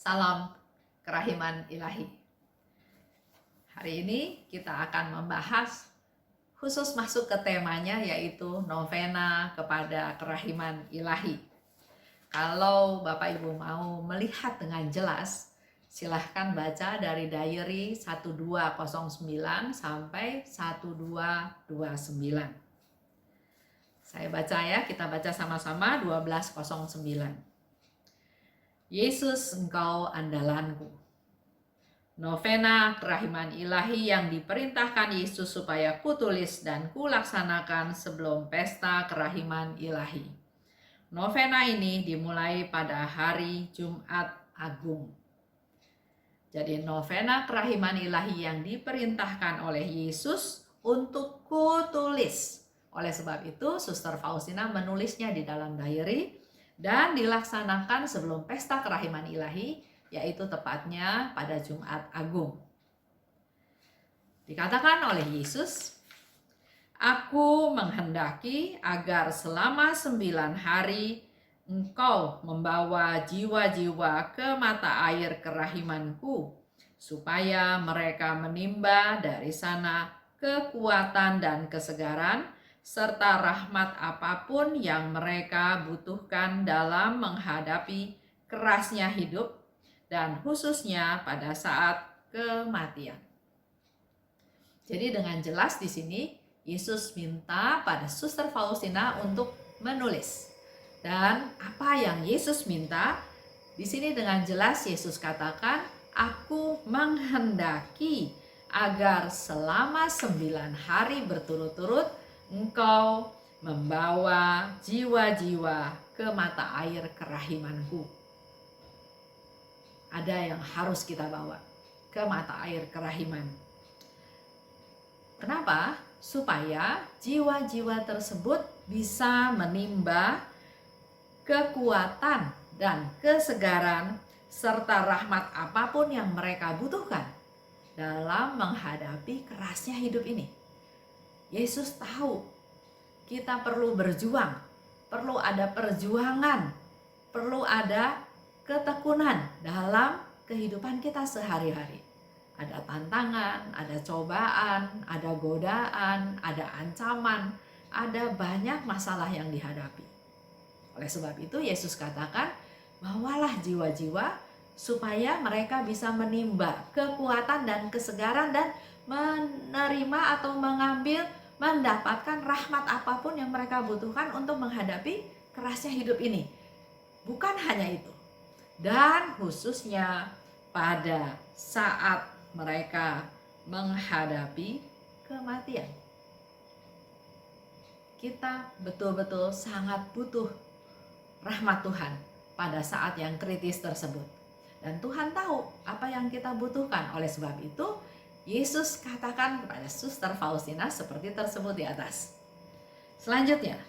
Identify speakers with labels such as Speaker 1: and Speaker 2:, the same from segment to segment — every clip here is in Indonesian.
Speaker 1: Salam kerahiman ilahi. Hari ini kita akan membahas khusus masuk ke temanya, yaitu novena kepada kerahiman ilahi. Kalau Bapak Ibu mau melihat dengan jelas, silahkan baca dari diary 1209 sampai 1229. Saya baca ya, kita baca sama-sama 1209. Yesus, Engkau andalanku. Novena kerahiman ilahi yang diperintahkan Yesus supaya kutulis dan kulaksanakan sebelum pesta kerahiman ilahi. Novena ini dimulai pada hari Jumat Agung. Jadi novena kerahiman ilahi yang diperintahkan oleh Yesus untuk kutulis. Oleh sebab itu, Suster Faustina menulisnya di dalam diary dan dilaksanakan sebelum pesta kerahiman ilahi, yaitu tepatnya pada Jumat Agung. Dikatakan oleh Yesus, "Aku menghendaki agar selama 9 hari Engkau membawa jiwa-jiwa ke mata air kerahimanku, supaya mereka menimba dari sana kekuatan dan kesegaran, serta rahmat apapun yang mereka butuhkan dalam menghadapi kerasnya hidup, dan khususnya pada saat kematian." Jadi dengan jelas di sini Yesus minta pada Suster Faustina untuk menulis. Dan apa yang Yesus minta? Di sini dengan jelas Yesus katakan, "Aku menghendaki agar selama 9 hari berturut-turut Engkau membawa jiwa-jiwa ke mata air kerahimanku." Ada yang harus kita bawa ke mata air kerahiman. Kenapa? Supaya jiwa-jiwa tersebut bisa menimba kekuatan dan kesegaran serta rahmat apapun yang mereka butuhkan dalam menghadapi kerasnya hidup ini. Yesus tahu kita perlu berjuang, perlu ada perjuangan, perlu ada ketekunan dalam kehidupan kita sehari-hari. Ada tantangan, ada cobaan, ada godaan, ada ancaman, ada banyak masalah yang dihadapi. Oleh sebab itu Yesus katakan, bawalah jiwa-jiwa supaya mereka bisa menimba kekuatan dan kesegaran dan menerima atau mendapatkan rahmat apapun yang mereka butuhkan untuk menghadapi kerasnya hidup ini. Bukan hanya itu, dan khususnya pada saat mereka menghadapi kematian. Kita betul-betul sangat butuh rahmat Tuhan pada saat yang kritis tersebut. Dan Tuhan tahu apa yang kita butuhkan. Oleh sebab itu, Yesus katakan kepada Suster Faustina seperti tersebut di atas. Selanjutnya,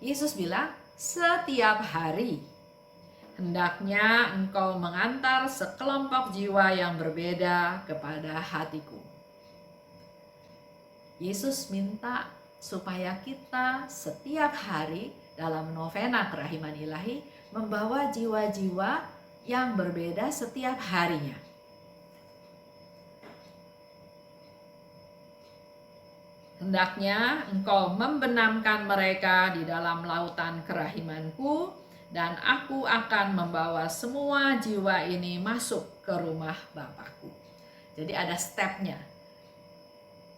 Speaker 1: Yesus bilang, "Setiap hari hendaknya engkau mengantar sekelompok jiwa yang berbeda kepada hatiku." Yesus minta supaya kita setiap hari dalam novena kerahiman ilahi membawa jiwa-jiwa yang berbeda setiap harinya. Hendaknya engkau membenamkan mereka di dalam lautan kerahimanku, dan aku akan membawa semua jiwa ini masuk ke rumah Bapakku. Jadi ada stepnya.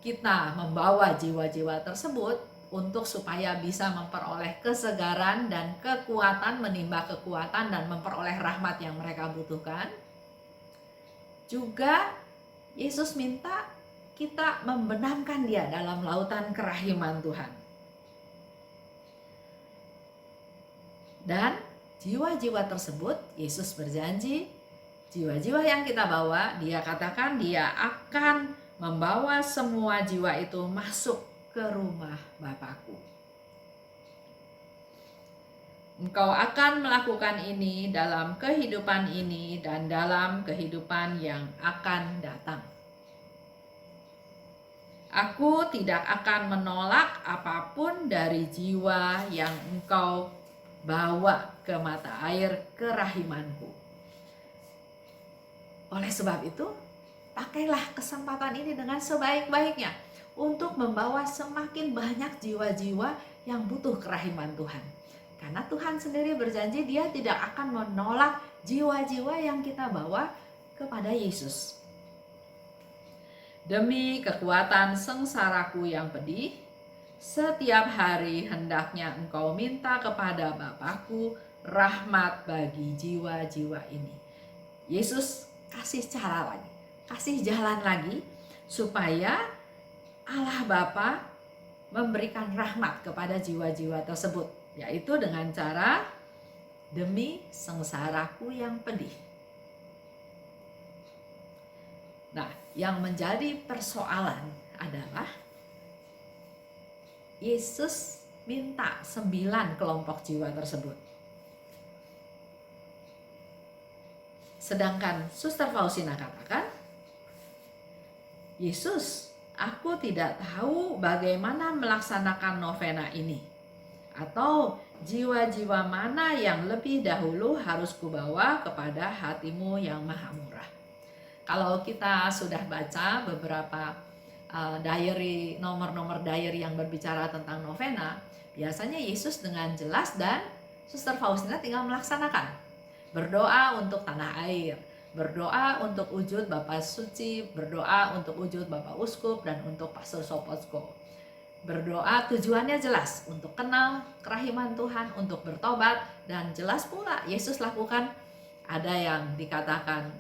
Speaker 1: Kita membawa jiwa-jiwa tersebut untuk supaya bisa memperoleh kesegaran dan kekuatan, menimba kekuatan dan memperoleh rahmat yang mereka butuhkan. Juga Yesus minta kita membenamkan dia dalam lautan kerahiman Tuhan. Dan jiwa-jiwa tersebut, Yesus berjanji, jiwa-jiwa yang kita bawa, dia katakan dia akan membawa semua jiwa itu masuk ke rumah Bapakku. Engkau akan melakukan ini dalam kehidupan ini dan dalam kehidupan yang akan datang. Aku tidak akan menolak apapun dari jiwa yang engkau bawa ke mata air kerahimanku. Oleh sebab itu, pakailah kesempatan ini dengan sebaik-baiknya untuk membawa semakin banyak jiwa-jiwa yang butuh kerahiman Tuhan. Karena Tuhan sendiri berjanji Dia tidak akan menolak jiwa-jiwa yang kita bawa kepada Yesus. Demi kekuatan sengsaraku yang pedih, setiap hari hendaknya engkau minta kepada Bapakku rahmat bagi jiwa-jiwa ini. Yesus kasih cara lagi, kasih jalan lagi supaya Allah Bapa memberikan rahmat kepada jiwa-jiwa tersebut, yaitu dengan cara demi sengsaraku yang pedih. Nah, yang menjadi persoalan adalah Yesus minta 9 kelompok jiwa tersebut. Sedangkan Suster Faustina katakan, Yesus, aku tidak tahu bagaimana melaksanakan novena ini. Atau jiwa-jiwa mana yang lebih dahulu harus kubawa kepada hatimu yang maha murah. Kalau kita sudah baca beberapa diary, nomor-nomor diary yang berbicara tentang novena, biasanya Yesus dengan jelas dan Suster Faustina tinggal melaksanakan. Berdoa untuk tanah air, berdoa untuk wujud Bapak Suci, berdoa untuk wujud Bapak Uskup, dan untuk Pastor Sopotsko. Berdoa tujuannya jelas, untuk kenal kerahiman Tuhan, untuk bertobat, dan jelas pula Yesus lakukan, ada yang dikatakan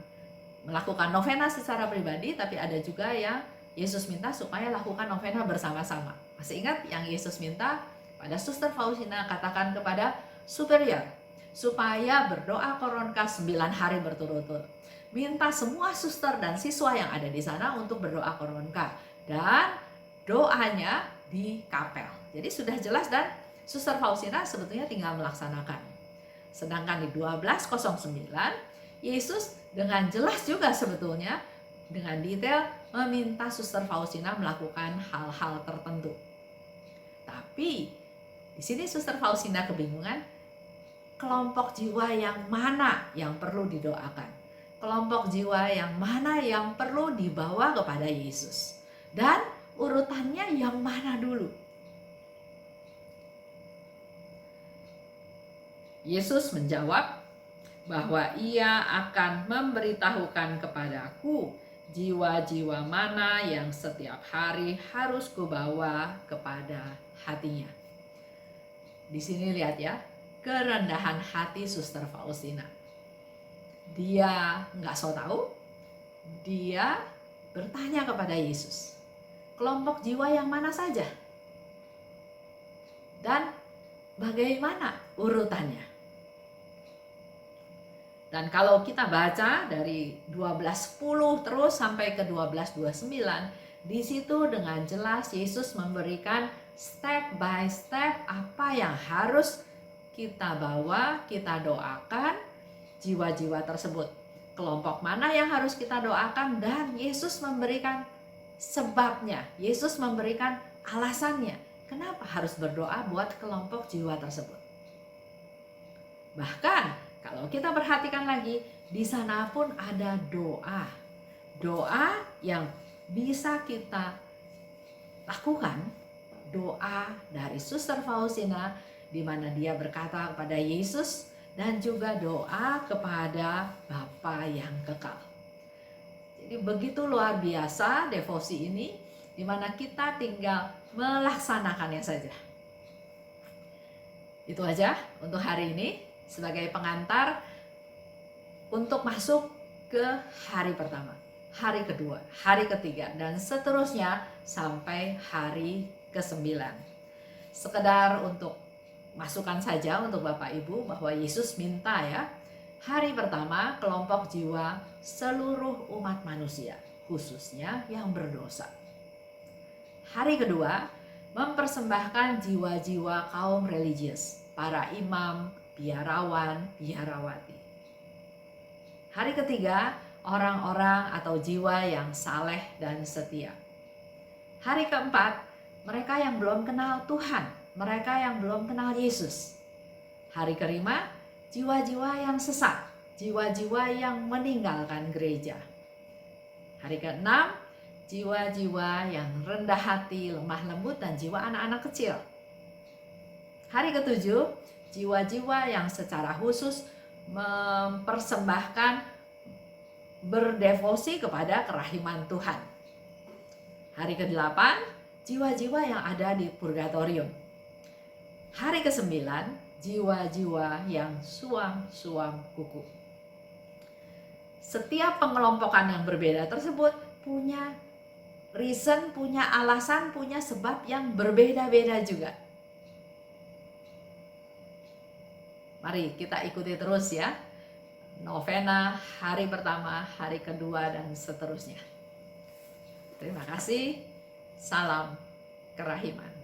Speaker 1: melakukan novena secara pribadi, tapi ada juga yang Yesus minta supaya lakukan novena bersama-sama. Masih ingat yang Yesus minta pada Suster Faustina, katakan kepada superior supaya berdoa koronka 9 hari berturut-turut. Minta semua suster dan siswa yang ada di sana untuk berdoa koronka, dan doanya di kapel. Jadi sudah jelas, dan Suster Faustina sebetulnya tinggal melaksanakan. Sedangkan di 1209, Yesus dengan jelas juga sebetulnya dengan detail meminta Suster Faustina melakukan hal-hal tertentu. Tapi di sini Suster Faustina kebingungan, kelompok jiwa yang mana yang perlu didoakan, kelompok jiwa yang mana yang perlu dibawa kepada Yesus, dan urutannya yang mana dulu. Yesus menjawab bahwa Ia akan memberitahukan kepadaku jiwa-jiwa mana yang setiap hari harus kubawa kepada hatinya. Di sini lihat ya, kerendahan hati Suster Faustina. Dia nggak so tahu, dia bertanya kepada Yesus, kelompok jiwa yang mana saja? Dan bagaimana urutannya? Dan kalau kita baca dari 12:10 terus sampai ke 12:29, di situ dengan jelas Yesus memberikan step by step apa yang harus kita bawa, kita doakan jiwa-jiwa tersebut. Kelompok mana yang harus kita doakan, dan Yesus memberikan sebabnya. Yesus memberikan alasannya. Kenapa harus berdoa buat kelompok jiwa tersebut. Bahkan kalau kita perhatikan lagi, di sana pun ada doa. Doa yang bisa kita lakukan, doa dari Suster Faustina, di mana dia berkata kepada Yesus, dan juga doa kepada Bapa yang kekal. Jadi begitu luar biasa devosi ini, di mana kita tinggal melaksanakannya saja. Itu aja untuk hari ini sebagai pengantar untuk masuk ke hari pertama, hari kedua, hari ketiga, dan seterusnya sampai hari ke-9. Sekedar untuk masukan saja untuk Bapak Ibu bahwa Yesus minta ya, hari pertama kelompok jiwa seluruh umat manusia, khususnya yang berdosa. Hari kedua mempersembahkan jiwa-jiwa kaum religius, para imam, biarawan, biarawati. Hari ketiga orang-orang atau jiwa yang saleh dan setia. Hari keempat mereka yang belum kenal Tuhan, mereka yang belum kenal Yesus. Hari kelima, jiwa-jiwa yang sesat, jiwa-jiwa yang meninggalkan gereja. Hari ke-6, jiwa-jiwa yang rendah hati, lemah lembut, dan jiwa anak-anak kecil. Hari ke-7, jiwa-jiwa yang secara khusus mempersembahkan berdevosi kepada kerahiman Tuhan. Hari ke-8, jiwa-jiwa yang ada di purgatorium. Hari ke-9, jiwa-jiwa yang suam-suam kuku. Setiap pengelompokan yang berbeda tersebut punya reason, punya alasan, punya sebab yang berbeda-beda juga. Mari kita ikuti terus ya. Novena hari pertama, hari kedua, dan seterusnya. Terima kasih. Salam kerahiman.